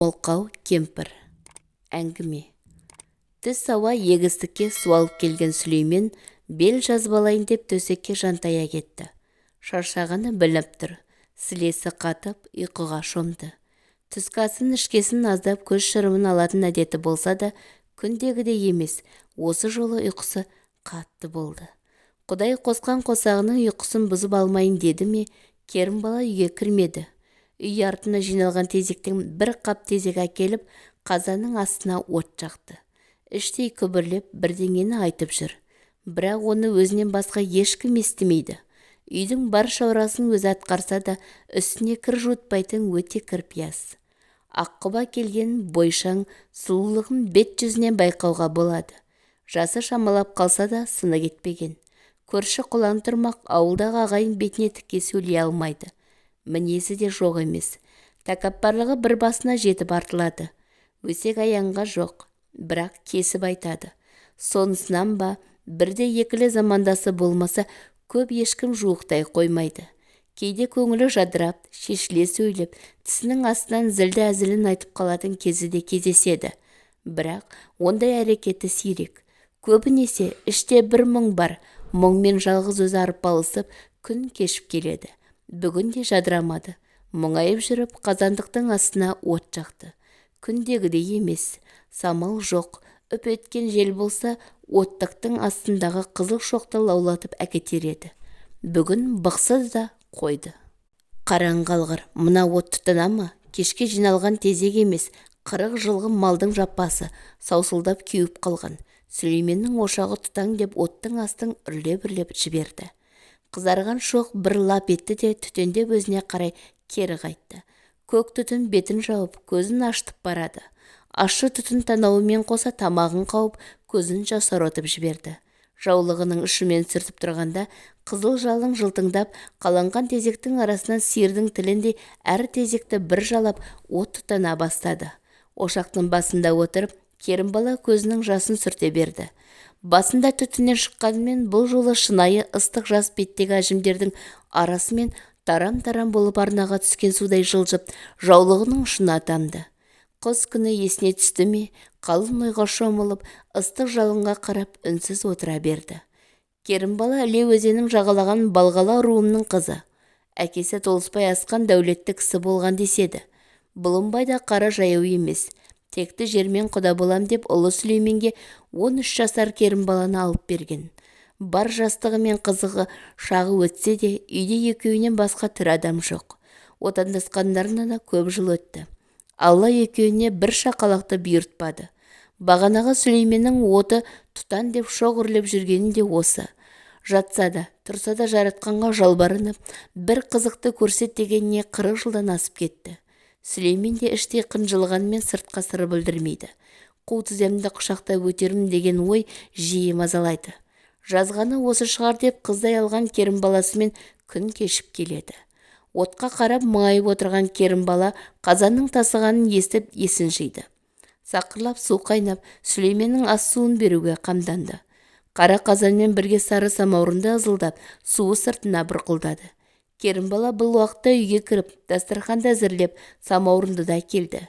Молқау кемпір. Әңгіме. Түс ауа егістікке суалып келген Сүлеймен бел жазбалайын деп төсекке жантая кетті. Шаршағаны біліп тұр. Сілесі қатып ұйқыға шомды. Түскі асын ішкесін аздап көз шырымын алатын әдеті болса да, күндегідей емес, осы жолы ұйқысы қатты болды. Құдай қосқан қосағының ұйқысын бұзып алмайын деді ме, Керімбала үйге кірмеді. Үй артына жиналған тезектен бір қап тезек әкеліп, қазанның астына от жақты. Іштей күбірлеп бірдеңені айтып жүр. Бірақ оны өзінен басқа ешкім естімейді. Үйдің бар шаурасын өзі атқарса да, үстіне кір жуытпайтын өте кірпияз. Аққұба келген бойшаң сұлулығын бет жүзінен байқауға болады. Жасы шамалап қалса да сыны кетпеген. Көрші құлан тұрмақ ауылдағы ағайын бетіне тіке сөйлей алмайды. Мінезі де жоқ емес. Тәкаппарлығы бір басына жетіп артылады. Өсек аяңға жоқ, бірақ кесіп айтады. Сонысынан ба, бірде екілі замандасы болмаса, көп ешкім жуықтай қоймайды. Кейде көңілі жадырап, шешіле сөйлеп, тісінің астынан зілді әзілін айтып қалатын кезі де кездеседі. Бірақ ондай әрекеті сирек. Көбінесе іште бір мұң бар, мұңмен жалғыз өзі арпалысып, күн кешіп келеді. Бүгін де жадырамады. Мұңайып жүріп, қазандықтың астына от жақты. Күндегідей емес, самал жоқ, үп еткен жел болса, оттықтың астындағы қызыл шоқты лаулатып әкетер еді. Бүгін бықсыз да қойды. Қараңғалғыр, мына от тұтына ма? Кешке жиналған тезек емес, 40 жылғы малдың жаппасы саусылдап кеуіп қалған. Сүлейменнің ошағы тұтаң деп оттың астын үрлеп-үрлеп жіберді. Қызарған шоқ бір лап етті де түтендеп өзіне қарай кері қайтты. Көк түтін бетін жауып, көзін аштып барады. Ащы түтін танауымен қоса тамағын қауып, көзін жасаратып жіберді. Жаулығының ұшымен сүртіп тұрғанда, қызыл жалын жылтыңдап, қаланған тезектің арасынан сиырдың тіліндей әр тезекті бір жалап, от тұтана бастады. Ошақтың басында отырып, Керімбала көзінің жасын сүрте берді. Басында түтіннен шыққанымен бұл жолы шынайы ыстық жас беттегі әжімдердің арасымен тарам-тарам болып арнаға түскен судай жылжып, жаулығының ұшына атанды. Қыс күні есіне түсті ме, қалың ойға шомылып, ыстық жалынға қарап үнсіз отыра берді. Керімбала Іле өзенін жағалаған Балғала руының қызы. Әкесі толыспай асқан дәулетті кісі болған деседі. Бұлымбай да қара жаяу емес. Текті жермен құда болам деп ұлы Сүлейменге 13 жасар Керімбаланы алып берген. Бар жастығы мен қызығы шағы өтсе де, үйде екеуінен басқа тірі адам жоқ. Отандасқандарына да көп жыл өтті. Алла екеуіне бір шақалақты бұйыртпады. Бағанағы Сүлейменнің оты тұтан деп шоқ үрлеп жүргені де осы. Жатса да, тұрса да жаратқанға жалбарынып, бір қызықты көрсет дегеніне 40 жылдан асып кетті. Сүлеймен де іштей қынжылғанмен сыртқа сыры білдірмейді. Қу тіземді құшақтап өтермін деген ой жиі мазалайды. Жазғаны осы шығар деп қыздай алған Керімбаласымен күн кешіп келеді. Отқа қарап мұңайып отырған Керімбала қазанның тасығанын естіп есін жиды. Сақырлап су қайнап, Сүлейменнің ас суын беруге қамданды. Қара қазанмен бірге сары самаурынды ызылдап, суы сыртына бұрқылдады. Керімбала бұл уақытта үйге кіріп, дастарханды әзірлеп, самаурынды да келді.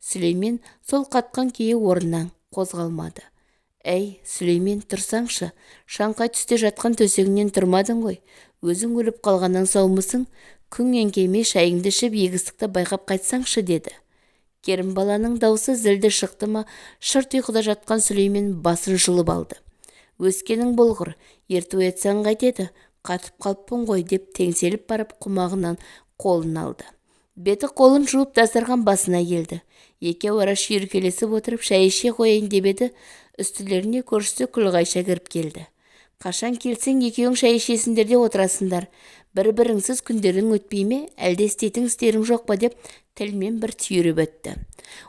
Сүлеймен сол қатқан күйі орнынан қозғалмады. Әй, Сүлеймен, тұрсаңшы, шаңқай түсте жатқан төсегінен тұрмадың ғой. Өзің өліп қалғаннан саумысың? Күң еңкеймей шайыңды ішіп егістікті байқап қайтсаңшы деді. Керімбаланың даусы зілді шықты ма, шырт ұйқыда жатқан Сүлеймен басын жұлып алды. Өскенің болғыр, ерте оятсаң қайтеді? Қатып қалыппын ғой деп теңселіп барып құмағынан қолын алды. Беті қолын жуып дастархан басына келді. Екеуі ара шүйіркелесіп отырып шай іше қояйын деп еді, үстілеріне көршісі Күлғайша кіріп келді. Қашан келсең екеуің шай ішесіңдер де отырасыңдар. Бір-біріңсіз күндерің өтпей ме, әлде істейтін істерің жоқ па деп тілмен бір түйіріп өтті.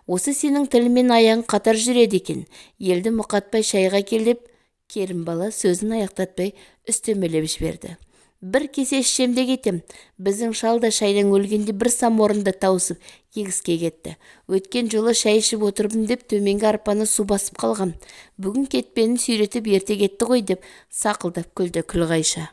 Осы сенің тілмен аяң қатар жүреді екен. Елді мұқатпай шайға кел деп Керімбала сөзін аяқтатпай үстемелеп жіберді. Бір кесе ішсем де кетем. Біздің шал да шайдан өлгенде бір саморынды тауысып егіске кетті. Өткен жолы шай ішіп отырдым деп төменгі арпаны су басып қалған. Бүгін кетпенін сүйретіп ерте кетті ғой деп сақылдап күлді Күлғайша.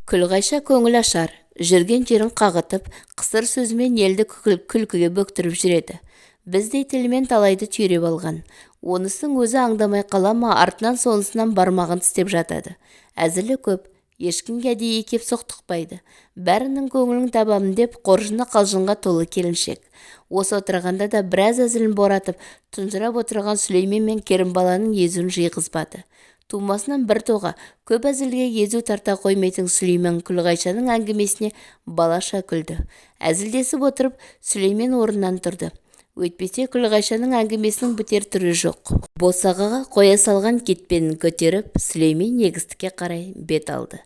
Күлғайша көңіл ашар, жүрген жерін қағытып, қысыр сөзімен елді күлкіге бөктіріп жүреді. біздей тілімен талайды түйреп алған. Онысын өзі аңдамай қала ма, артынан сонысынан бармағын тістеп жатады. Әзілі көп, ешкімге әдейі кеп соқтықпайды. Бәрінің көңілін табамын деп қоржыны қалжыңға толы келіншек. Осы отырғанда да біраз әзілін боратып, тұнжырап отырған Сүлеймен мен Керімбаланың езуін жиғызбады. Тумасынан бір тоға көп әзілге езу тарта қоймайтын Сүлеймен Күлғайшаның әңгімесіне балаша күлді. Әзілдесіп отырып Сүлеймен орнынан тұрды. Өйтпесе Күлғайшаның әңгімесінің бітер түрі жоқ. Босағаға қоя салған кетпенін көтеріп, Сүлеймен егістікке қарай бет алды.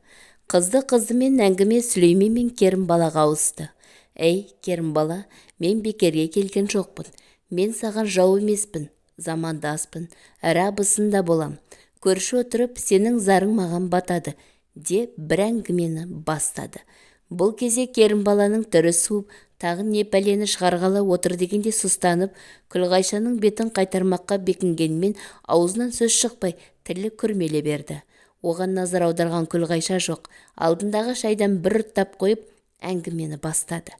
Қызды-қыздымен әңгіме Сүлеймен мен Керімбалаға ауысты. Әй, Керімбала, мен бекерге келген жоқпын. Мен саған жау емеспін, замандаспын, әрі абысында болам. Көрші отырып, сенің зарың маған батады, деп бір әңгімені бастады. Бұл кезде Керімбаланың түрі суып, тағы не пәлені шығарғалы отыр дегенде сұстанып, Күлғайшаның бетін қайтармаққа бекінгенмен аузынан сөз шықпай, тілі күрмеле берді. Оған назар аударған Күлғайша жоқ, алдындағы шайдан бір ұрттап қойып, әңгімені бастады.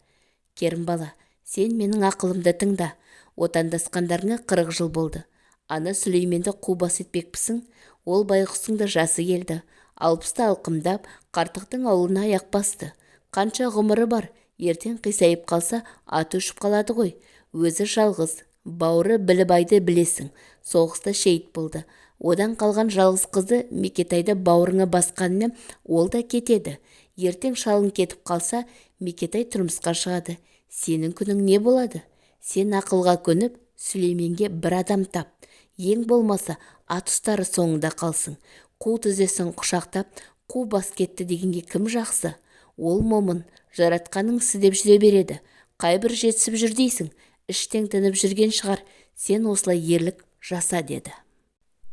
Керімбала, сен менің ақылымды тыңда. Отандасқандарыңа 40 жыл болды. Ана Сүлейменді қу бас етпекпісің? Ол байғұстың да жасы келді. 60-ты алқымдап, қартықтың ауылына аяқ басты. Қанша ғұмыры бар, ертең қисайып қалса, аты ұшып қалады ғой. Өзі жалғыз, бауыры Білібайды білесің, соғыста шейіт болды. Одан қалған жалғыз қызы Мекетайды бауырыңа басқанымен ол да кетеді. Ертең шалың кетіп қалса, Мекетай тұрмысқа шығады. Сенің күнің не болады? Сен ақылға көніп, Сүлейменге бір адам тап. Ең болмаса, ат ұстары соңында қалсын. Қу тізесін құшақтап, қу бас кетті дегенге кім жақсы? Ол момын, жаратқаның ісі деп жүре береді. Қайбір жетісіп жүр дейсің, іштен тынып жүрген шығар. Сен осылай ерлік жаса деді.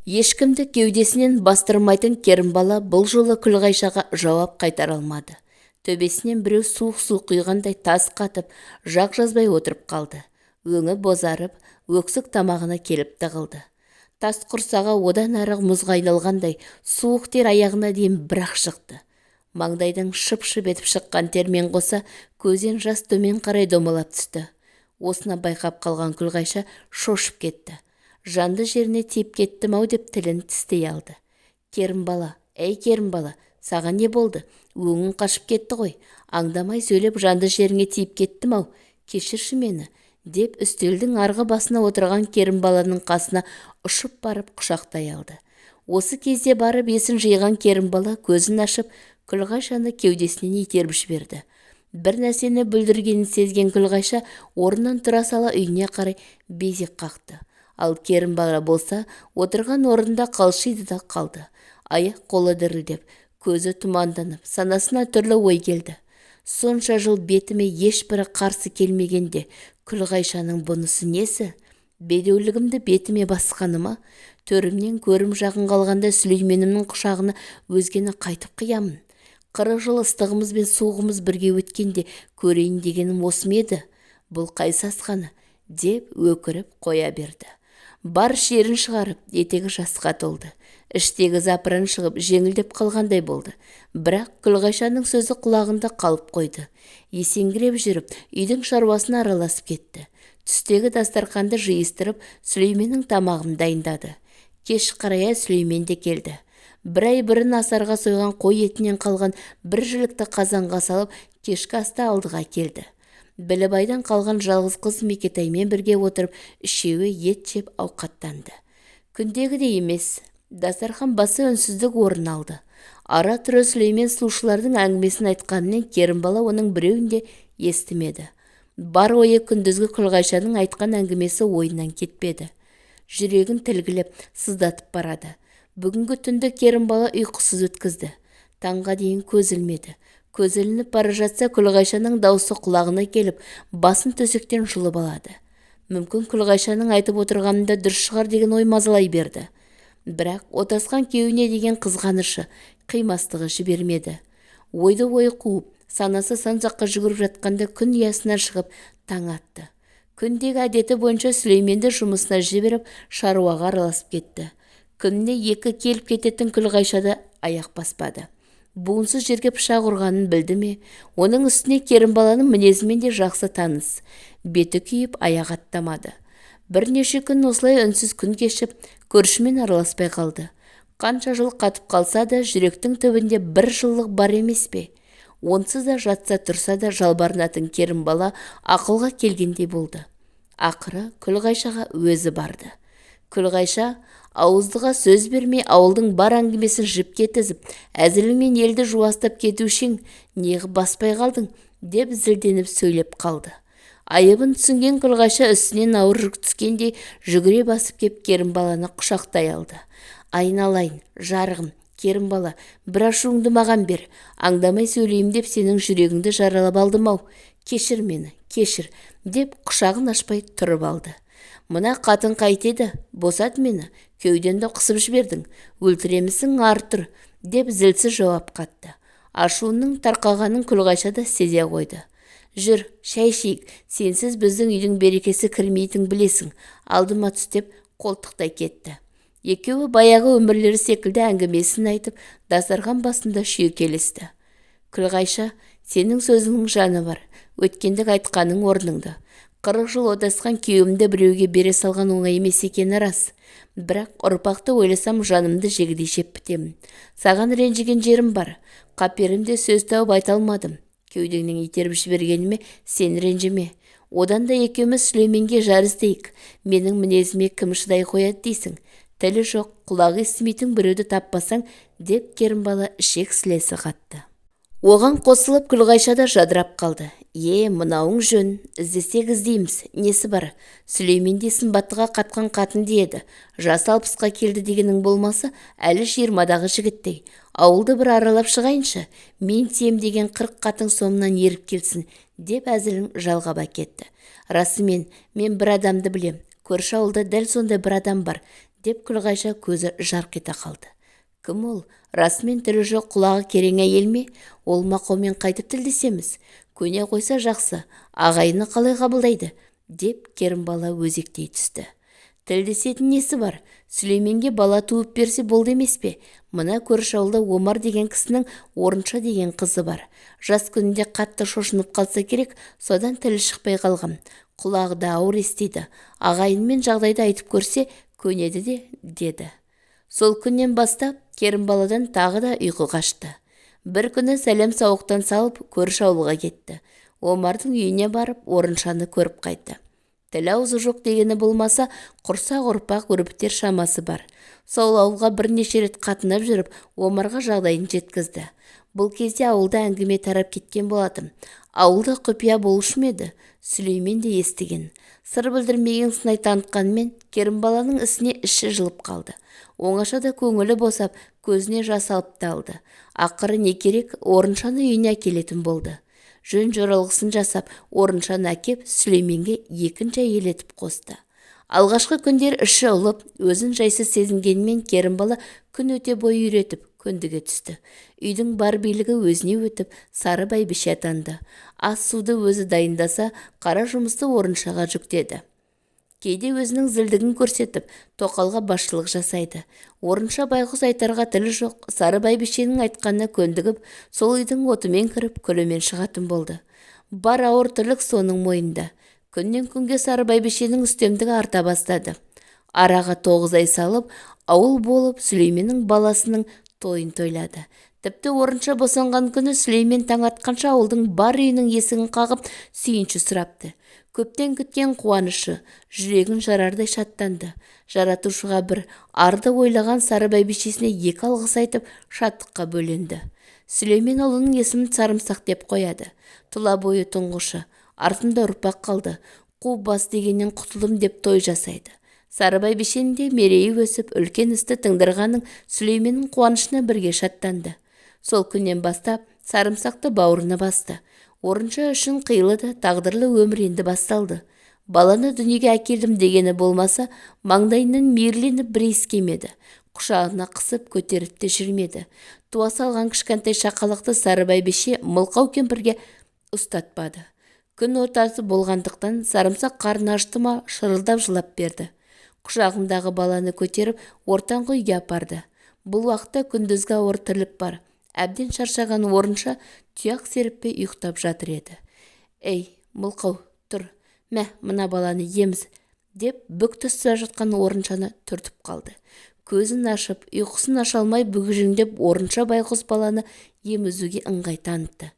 Ешкімді кеудесінен бастырмайтын Керімбала бұл жолы Күлғайшаға жауап қайтара алмады. Төбесінен біреу суық-су құйғандай тас қатып, жақ жазбай отырып қалды. Өңі бозарып, өксік тамағына келіп тығылды. Тас құрсаға одан әрі мұзға айналғандай суық тер аяғына дейін бір-ақ шықты. Маңдайдың шып-шып етіп шыққан термен қоса, көзен жас төмен қарай домалап түсті. Осына байқап қалған Күлғайша шошып кетті. Жанды жеріне тиіп кеттім-ау деп тілін тістей алды. Керімбала, әй Керімбала, саған не болды? Өңің қашып кетті ғой. Аңдамай сөйлеп жанды жеріңе тиіп кеттім-ау. Кешірші мені, деп үстелдің арғы басына отырған Керімбаланың қасына ұшып барып құшақтай алды. Осы кезде барып есін жиған Керімбала көзін ашып, Күлғайшаны кеудесінен итеріп жіберді. Бір нәрсені бүлдіргенін сезген Күлғайша орнынан тұра сала үйіне қарай безек қақты. Ал Керімбала болса, отырған орнында қалшиды да қалды. Аяқ қолы дірілдеп, көзі тұманданып, санасына түрлі ой келді. Сонша жыл бетіме ешбірі қарсы келмегенде, Күлғайшаның бұнысы несі? Бедеулігімді бетіме басқаныма? Төрімнен көрім жағын қалғанда Сүлейменімнің құшағына өзгені қайтып қиямын. 40 жыл ыстығымыз бен суығымыз бірге өткенде көрейін дегенім осы ме еді? Бұл қай сасқаны? Деп өкіріп қоя берді. Бар шерін шығарып, етегі жасқа толды. Іштегі запыран шығып, жеңілдеп қалғандай болды. Бірақ Күлғайшаның сөзі құлағында қалып қойды. Есеңгіреп жүріп, үйдің шаруасына араласып кетті. Түстегі дастарқанды жиыстырып, Сүлейменнің тамағын дайындады. Кеш қарая Сүлеймен де келді. Бір ай бұрын асарға сойған қой етінен қалған бір жілікті қазанға салып, кешкі асты алдыға келді. Білібайдан қалған жалғыз қыз Мекетаймен бірге отырып, үшеуі ет жеп ауқаттанды. Күндегідей емес, дастархан басы үнсіздік орын алды. Ара тұра Сүлеймен сұлушылардың әңгімесін айтқанымен Керімбала оның біреуін де естімеді. Бар ойы күндізгі Күлғайшаның айтқан әңгімесі ойынан кетпеді. Жүрегін тілгілеп, сыздатып барады. Бүгінгі түнді Керімбала ұйқысыз өткізді. Таңға дейін көз ілмеді. Көз ілініп бара жатса, Күлғайшаның даусы құлағына келіп, басын төсектен жұлып алады. Мүмкін Күлғайшаның айтып отырғанында дұрыс шығар деген ой мазалай берді. Бірақ отасқан күйеуіне деген қызғанышы, қимастығы жібермеді. Ойды ой қуып, санасы сан жаққа жүгіріп жатқанда күн ұясына шығып таң атты. Күндегі әдеті бойынша Сүлейменді жұмысына жіберіп, шаруаға араласып кетті. Күніне 2 келіп кететін Күлғайшада аяқ баспады. Буынсыз жерге пышақ ұрғанын білді ме? Оның үстіне Керімбаланың мінезімен де жақсы таныс. Беті күйіп аяқ аттамады. Бірнеше күн осылай үнсіз күн кешіп, көршімен араласпай қалды. Қанша жыл қатып қалса да, жүректің түбінде бір жыллық бар емес пе? Онсыз да жатса тұрса да жалбарынатын Керімбала ақылға келгендей болды. Ақыры Күлғайшаға өзі барды. Күлғайша ауыздыға сөз бермей ауылдың бар әңгімесін жіп кетізіп, әзіліңмен елді жуастап кетушең, неғып баспай қалдың, деп зілденіп сөйлеп қалды. Айыбын түсінген Күлғайша үстінен ауыр жүк түскендей жүгіре басып кеп Керімбаланы құшақтай алды. Айналайын, жарығым, Керімбала, бір ашуыңды маған бер. Аңдамай сөйлейім деп сенің жүрегіңді жаралап алдым-ау. Кешір мені, кешір, деп құшағын ашпай тұрып алды. Мына қатын қайтеді, босат мені, кеуденді қысып жібердің, өлтіремісің, Артур, деп зілсіз жауап қатты. Ашуының тарқағанын Күлғайша да сезе қойды. Жүр, шай ішейік, сенсіз біздің үйдің берекесі кірмейтін білесің, алдыма түс деп қолтықтай кетті. Екеуі баяғы өмірлері секілді әңгімесін айтып, дастархан басында шүйіркелесті. Күлғайша, сенің сөзіңнің жаны бар, өткендік айтқаның орныңды. 40 жыл одасқан күйеуімді біреуге бере салған оңай емес екені рас. Бірақ ұрпақты ойласам жанымды жегідей жеп бітемін. Саған ренжіген жерім бар. Қаперімде сөз тауып айта алмадым. Кеудеңнен итеріп жібергеніме сен ренжіме. Одан да екеуміз Сүлейменге жарыс дейік. Менің мінезіме кім шыдай қояды дейсің. Тілі жоқ, құлағы естімейтін біреуді таппасаң, деп Керімбала ішек сілесі қатты. Оған қосылып Күлғайша да жадырап қалды. Мынауың жөн, іздесек іздейміз, несі бар? Сүлейменде сымбаттыға қатқан қатын деді. Жасы 60-қа келді дегенің болмаса, әлі 20-дағы жігіттей. Ауылды бір аралап шығайыншы, мен тием деген 40 қатын соңынан еріп келсін, деп әзілін жалғап әкетті. Расымен, мен бір адамды білем, көрші ауылда дәл сондай бір адам бар, деп Күлғайша көзі жарқ ете қалды. Кім ол? Расымен тілі жоқ, құлағы керең әйел ме? Ол мақаумен қайтып тілдесеміз. Көне қойса жақсы, ағайыны қалай қабылдайды? Деп Керімбала өзектей түсті. Тілдесетін несі бар? Сүлейменге бала туып берсе болды емес пе? Мына көрші ауылда Омар деген кісінің Орынша деген қызы бар. Жас күнінде қатты шошынып қалса керек, содан тілі шықпай қалған. Құлағы да ауыр естиді. Ағайынмен жағдайды айтып көрсе, көнеді де, деді. Сол күннен бастап Керімбаладан тағы да ұйқы қашты. Бір күні сәлем сауықтан салып көрші ауылға кетті. Омардың үйіне барып Орыншаны көріп қайтты. Тіл аузы жоқ дегені болмаса, құрсақ ұрпақ өрбітер шамасы бар. Сол ауылға бірнеше рет қатынап жүріп, Омарға жағдайын жеткізді. Бұл кезде ауылда әңгіме тарап кеткен болатын. Ауылда құпия болушы ма еді? Сүлеймен де естіген. Сыр білдірмеген сынай танытқанмен Керімбаланың ісіне іші жылып қалды. Оңаша да көңілі босап, көзіне жас алып талды. Ақыры не керек, Орыншаны үйіне әкелетін болды. Жөн жоралғысын жасап, Орыншаны әкеп Сүлейменге екінші әйел етіп қосты. Алғашқы күндер іші ұлып, өзін жайсыз сезінгенмен Керімбала күн өте бойы үйретіп, көндіге түсті. Үйдің бар билігі өзіне өтіп, сары бәйбіше атанды. Ас суды өзі дайындаса, қара жұмысты Орыншаға жүктеді. Кейде өзінің зілдігін көрсетіп, тоқалға басшылық жасайды. Орынша байғұс айтарға тілі жоқ, сары бәйбішенің айтқанына көндігіп, сол үйдің отымен кіріп, күлімен шығатын болды. Бар ауыр тірлік соның мойнында. Күннен күнге сары бәйбішенің үстемдігі арта бастады. Араға 9 ай салып, ауыл болып Сүлейменнің баласының тойын тойлады. Тіпті Орынша босанған күні Сүлеймен таң атқанша ауылдың бар үйінің есігін қағып, сүйінші сұрапты. Көптен күткен қуанышы, жүрегін жарардай шаттанды. Жаратушыға бір арды ойлаған сары бәйбішесіне 2 алғыс айтып, шаттыққа бөленді. Сүлеймен ұлының есімін Сарымсақ деп қояды. Тұла бойы тұңғышы, артында ұрпақ қалды. Қу бас дегеннен құтылым деп той жасайды. Сары бәйбішенің де мерейі өсіп, үлкен істі тыңдырғаның Сүлейменнің қуанышына бірге шаттанды. Сол күннен бастап Сарымсақты бауырына басты. Орынша үшін қилы да тағдырлы өмір енді басталды. Баланы дүниеге әкелдім дегені болмаса, маңдайынан мейірленіп бір иіскемеді. Құшағына қысып көтеріп те жүрмеді. Туа салған кішкентай шақалақты сары бәйбіше мылқау кемпірге ұстатпады. Күн ортасы болғандықтан Сарымсақ қарны ашты ма, шырылдап жылап берді. Құшағындағы баланы көтеріп ортаңғы үйге апарды. Бұл уақытта күндізгі ауыр тірлік бар. Әбден шаршаған Орынша тұяқ серіппей ұйықтап жатыр еді. Ей, мылқау, тұр, мә, мына баланы еміз, деп бүк түсіп жатқан Орыншаны түртіп қалды. Көзін ашып, ұйқысын аша алмай бүгежеңдеп Орынша байғұс баланы емізуге ыңғай танытты.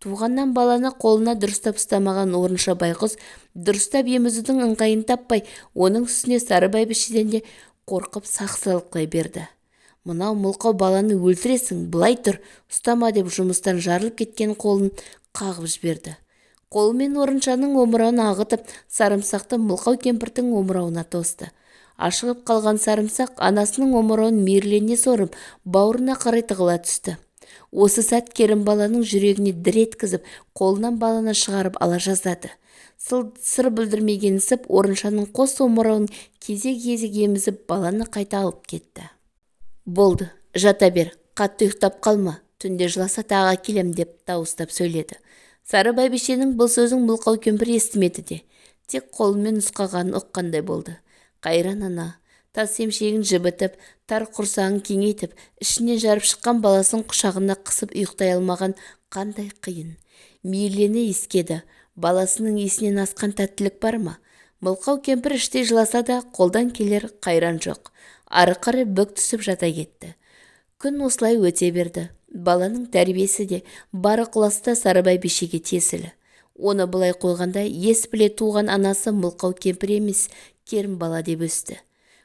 Туғаннан баланы қолына дұрыстап ұстамаған Орынша байғұс дұрыстап емізудің ыңғайын таппай, оның үстіне Сары бәйбішеден де қорқып сақ-салқылай берді. Мынау мылқау баланы өлтіресің, былай тұр, ұстама деп жұмыстан жарылып кеткен қолын қағып жіберді. Қолымен Орыншаның омырауын ағытып, сарымсақты мылқау кемпірдің омырауына тосты. Ашығып қалған сарымсақ анасының омырауын мейірлене сорып, бауырына қарай тығыла түсті. Осы сәт Керімбаланың жүрегіне дір еткізіп, қолынан баланы шығарып ала жаздады. Сыр білдірмегенсіп, Орыншаның қос омырауын кезек-кезек емізіп, баланы қайта алып кетті. Болды, жата бер, қатты ұйықтап қалма, түнде жыласа тағы келем деп дауыстап сөйледі. Сары бәйбішенің бұл сөзін мылқау кемпір естімеді де, тек қолымен нұсқағанын ұққандай болды. Қайран ана, тас емшегін жібітіп, тар құрсағын кеңейтіп, ішінен жарып шыққан баласын құшағына қысып ұйықтай алмаған қандай қиын. Мейірлене иіскеді, баласының есінен асқан тәттілік бар ма? Мылқау кемпір іштей жыласа да қолдан келер қайран жоқ. Ары қарай бүк түсіп жата кетті. Күн осылай өте берді. Баланың тәрбиесі де бар ықыласы Сары бәйбішеге тиесілі. Оны былай қойғанда ес біле туған анасы мылқау кемпір емес, Керімбала деп өсті.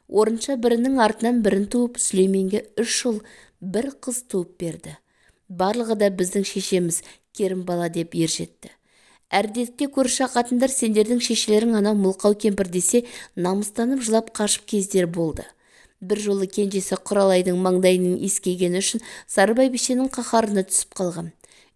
Орынша бірінің артынан бірін туып, Сүлейменге 3 ұл, 1 қыз туып берді. Барлығы да біздің шешеміз Керімбала деп ержетті. Әрдетте көрші қатындар сендердің шешелерің анау мылқау кемпір десе, намыстанып жылап қашып кездер болды. Бір жолы кенжесі Құралайдың маңдайының иіскегені үшін Сары бәйбішенің қаһарына түсіп қалған.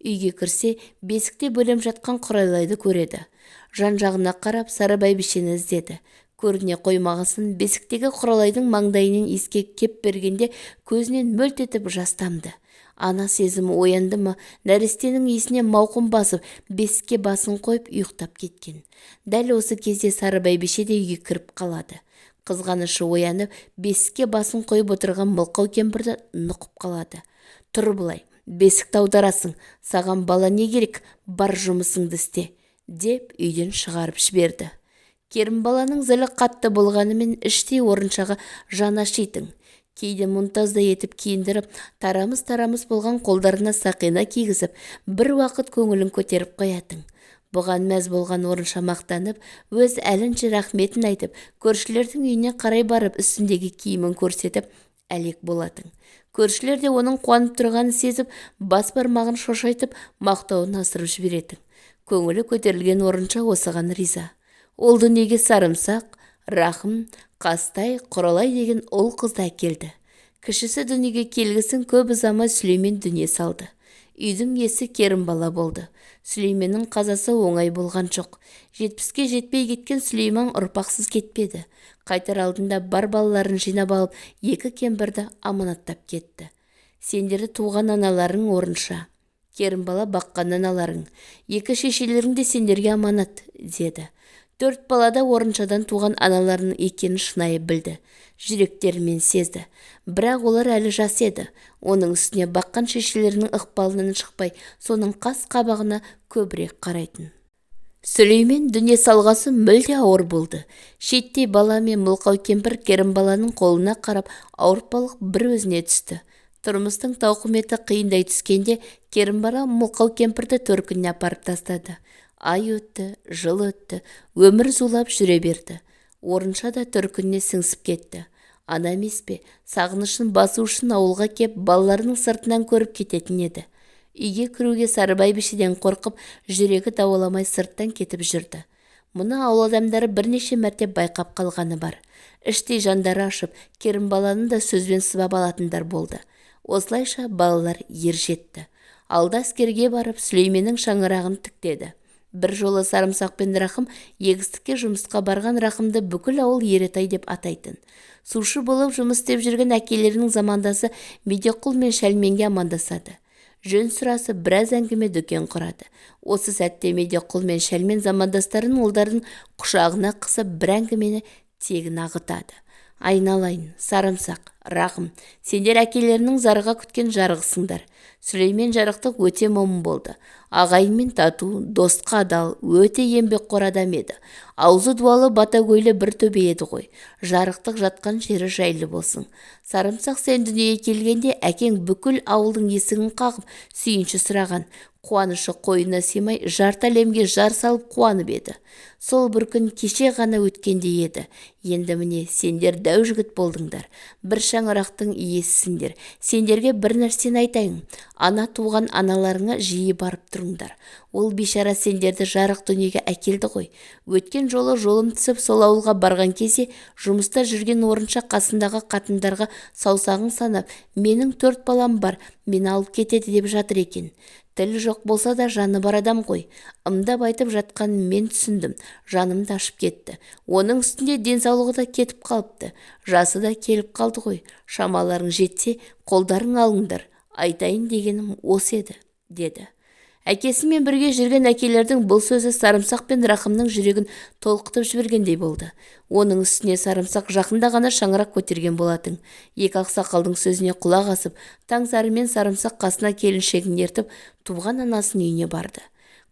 Үйге кірсе, бесікте бөлем жатқан Құралайды көреді. Жан-жағына қарап Сары бәйбішені іздеді. Көріне қоймағасын бесіктегі Құралайдың маңдайының иіскек кеп бергенде көзінен мөлт етіп жас тамды. Ана сезімі оянды ма, нәрестенің иісіне мауқын басып, бесікке басын қойып ұйықтап кеткен. Дәл осы кезде Сары бәйбіше де үйге кіріп қалады. Қызғанышы оянып, бесікке басын қойып отырған мылқау кемпірді нұқып қалады. Тұр былай, бесікті аударасың, саған бала не керек, бар жұмысыңды істе, деп үйден шығарып жіберді. Керімбаланың зілі қатты болғанымен іштей Орыншаға жан ашитын. Кейде мұнтаздай етіп киіндіріп, тарамыс-тарамыс болған қолдарына сақина кигізіп, бір уақыт көңілін көтеріп қоятын. Бұған мәз болған Орынша мақтанып, өз әлінше рахметін айтып, көршілердің үйіне қарай барып, үстіндегі киімін көрсетіп, әлек болатын. Көршілер де оның қуанып тұрғанын сезіп, бас бармағын шошайтып, мақтауын асырып жіберетін. Көңілі көтерілген Орынша осыған риза. Ол дүниеге Сарымсақ, Рахым, Қастай, Құралай деген ұл қызды әкелді. Кішісі дүниеге келгісін көп ұзамай Сүлеймен дүние салды. Үйдің иесі Керімбала болды. Сүлейменнің қазасы оңай болған жоқ. 70-ке жетпей кеткен Сүлеймен ұрпақсыз кетпеді. Қайтар алдында бар балаларын жинап алып, 2 кемпірді аманаттап кетті. Сендері туған аналарың Орынша, Керімбала баққан аналарың, 2 шешелерің де сендерге аманат, деді. 4 балада Орыншадан туған аналарының екенін шынайы білді. Жүректерімен сезді. Бірақ олар әлі жас еді. Оның үстіне баққан шешелерінің ықпалынан шықпай, соның қас қабағына көбірек қарайтын. Сүлеймен дүние салғасы мүлде ауыр болды. Шеттей бала мен мылқау кемпір Керімбаланың қолына қарап, ауыртпалық бір өзіне түсті. Тұрмыстың тауқыметі қиындай түскенде Керімбала мылқау кемпірді төркініне апарып тастады. Ай өтті, жыл өтті, өмір зулап жүре берді. Орынша да төркініне сіңісіп кетті. Ана емес пе, сағынышын басу үшін ауылға кеп, балаларының сыртынан көріп кететін еді. Үйге кіруге Сары бәйбішеден қорқып, жүрегі дауаламай сырттан кетіп жүрді. Мұны ауыл адамдары бірнеше мәрте байқап қалғаны бар. Іштей жандары ашып, Керімбаланы да сөзбен сыбап алатындар болды. Осылайша балалар ер жетті. Алда әскерге барып, Сүлейменнің шаңырағын тіктеді. Бір жолы Сарымсақ пен Рахым егістікке жұмысқа барған Рахымды бүкіл ауыл Еретай деп атайтын. Сушы болып жұмыс істеп жүрген әкелерінің замандасы Медеқұл мен Шәлменге амандасады. Жөн сұрасы біраз әңгіме дүкен құрады. Осы сәтте Медеқұл мен Шәлмен замандастарын ұлдарын құшағына қысып бір әңгімені тегін ағытады. Айналайын, Сарымсақ, Рахым, сендер әкелерінің зарыға күткен жарығысыңдар. Сүлеймен жарықтық өте момын болды. Ағайынмен тату, достқа адал, өте еңбекқор адам еді. Аузы дуалы батагөйлі бір төбе еді ғой. Жарықтық жатқан жері жайлы болсын. Сарымсақ, сен дүниеге келгенде әкең бүкіл ауылдың есігін қағып сүйінші сұраған. Қуанышы қойына сыймай жарты әлемге жар салып қуанып еді. Сол бір күн кеше ғана өткенде еді. Енді міне сендер дәу жігіт болдыңдар. Бір шаңырақтың иесісіңдер. Сендерге бір нәрсені айтайын. Ана туған аналарыңа жиі барып тұрыңдар. Ол бейшара сендерді жарық дүниеге әкелді ғой. Өткен жолы жолым түсіп сол ауылға барған кезде жұмыста жүрген орынша қасындағы қатындарға саусағын санап, менің 4 балам бар, мені алып кетеді деп жатыр екен. Тілі жоқ болса да жаны бар адам ғой. Ымдап айтып жатқанын мен түсіндім. Жанымды ашып кетті. Оның үстінде денсаулығы да кетіп қалыпты. Жасы да келіп қалды ғой. Шамаларың жетсе, қолдарың алыңдар. Айтайын дегенім осы еді, деді. Әкесімен бірге жүрген әкелердің бұл сөзі Сарымсақ пен Рахымның жүрегін толқытып жібергендей болды. Оның үстіне Сарымсақ жақында ғана шаңырақ көтерген болатын. Екі ақсақалдың сөзіне құлақ асып, Таңсарымен Сарымсақ қасына келіншегін ертіп, туған анасының үйіне барды.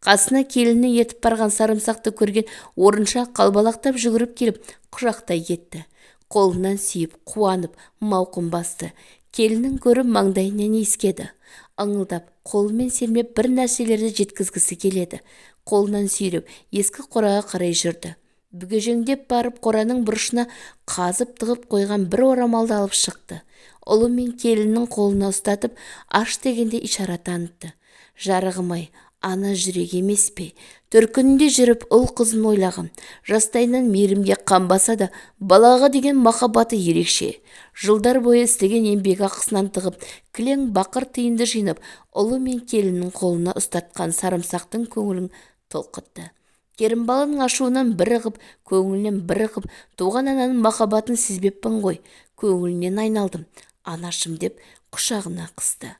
Қасына келіні ертіп барған Сарымсақты көрген орынша қалбалақтап жүгіріп келіп, құшақтай кетті. Қолынан сүйіп, қуанып, мауқын басты. Келінін көріп маңдайынан иіскеді. Аңылдап, қолымен сермеп бір нәрселерді жеткізгісі келеді. Қолынан сүйреп, ескі қораға қарай жүрді. Бүгежеңдеп барып қораның бұрышына қазып тығып қойған бір орамалды алып шықты. Ұлы мен келіннің қолына ұстатып, аш дегенде ишара танытты. Жарығым-ай, ана жүрек емес пе? Төркінінде жүріп ұл қызын ойлаған. Жастайынан мейірімге қанбаса да, балаға деген махаббаты ерекше. Жылдар бойы істеген еңбек ақысынан тығып, кілең бақыр тиынды жинап, ұлы мен келіннің қолына ұстатқан Сарымсақтың көңілін толқытты. Керімбаланың ашуынан бір ығып, көңілінен бір ығып, туған ананың махаббатын сезбеппін ғой. Көңілінен айналдым. Анашым деп құшағына қысты.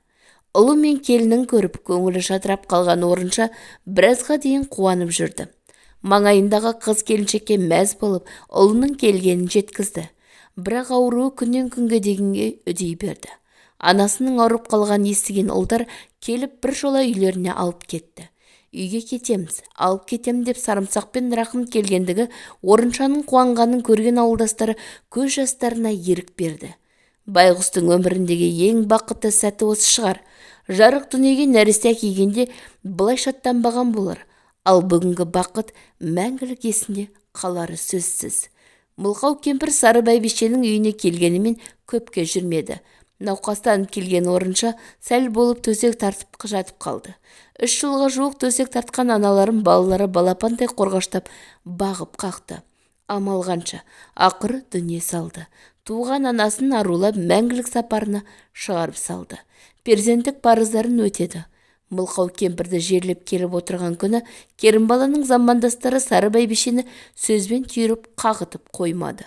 Ұлы мен келінін көріп, көңілі жадырап қалған орынша біразға дейін қуанып жүрді. Маңайындағы қыз келіншекке мәз болып, ұлының келгенін жеткізді. Бірақ ауруы күннен күнге дегенге үдей берді. Анасының ауырып қалған естіген ұлдар келіп бір жола үйлеріне алып кетті. Үйге кетеміз, алып кетем деп Сарымсақ пен Рахым келгендігі орыншаның қуанғанын көрген ауылдастары көз жастарына ерік берді. Байғұстың өміріндегі ең бақытты сәті осы шығар. Жарық дүниеге нәресте әкелгенде былай шаттанбаған болар. Ал бүгінгі бақыт мәңгілік есінде қалары сөзсіз. Мылқау кемпір сары бәйбішенің үйіне келгенімен көпке жүрмеді. Науқастанып келген орынша сәл болып төсек тартып жатып қалды. 3 жылға жуық төсек тартқан аналарын балалары балапандай қорғаштап бағып қақты. Амал қанша, ақыры дүние салды. Туған анасын арулап мәңгілік сапарына шығарып салды. Перзенттік парыздарын өтеді. Мылқау кемпірді жерлеп келіп отырған күні Керімбаланың замандастары сары бәйбішені сөзбен түйіріп қағытып қоймады.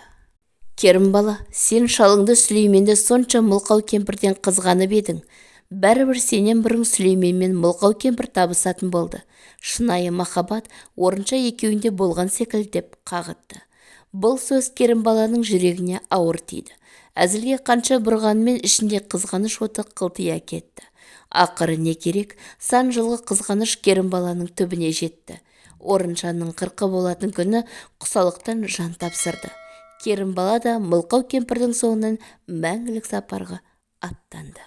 Керімбала, сен шалыңды Сүлейменді сонша Мылқау кемпірден қызғанып едің. Бәрібір сенен бұрын Сүлеймен мен Мылқау кемпір табысатын болды. Шынайы махаббат орынша екеуінде болған секілді деп қағытты. Бұл сөз Керімбаланың жүрегіне ауыр тиді. Әзілге қанша бұрғанымен ішінде қызғаныш оты қылтия кетті. Ақыры не керек, сан жылғы қызғаныш Керімбаланың түбіне жетті. Орыншаның 40 болатын күні құсалықтан жан тапсырды. Керімбала да Мылқау кемпірдің соңынан мәңгілік сапарға аттанды.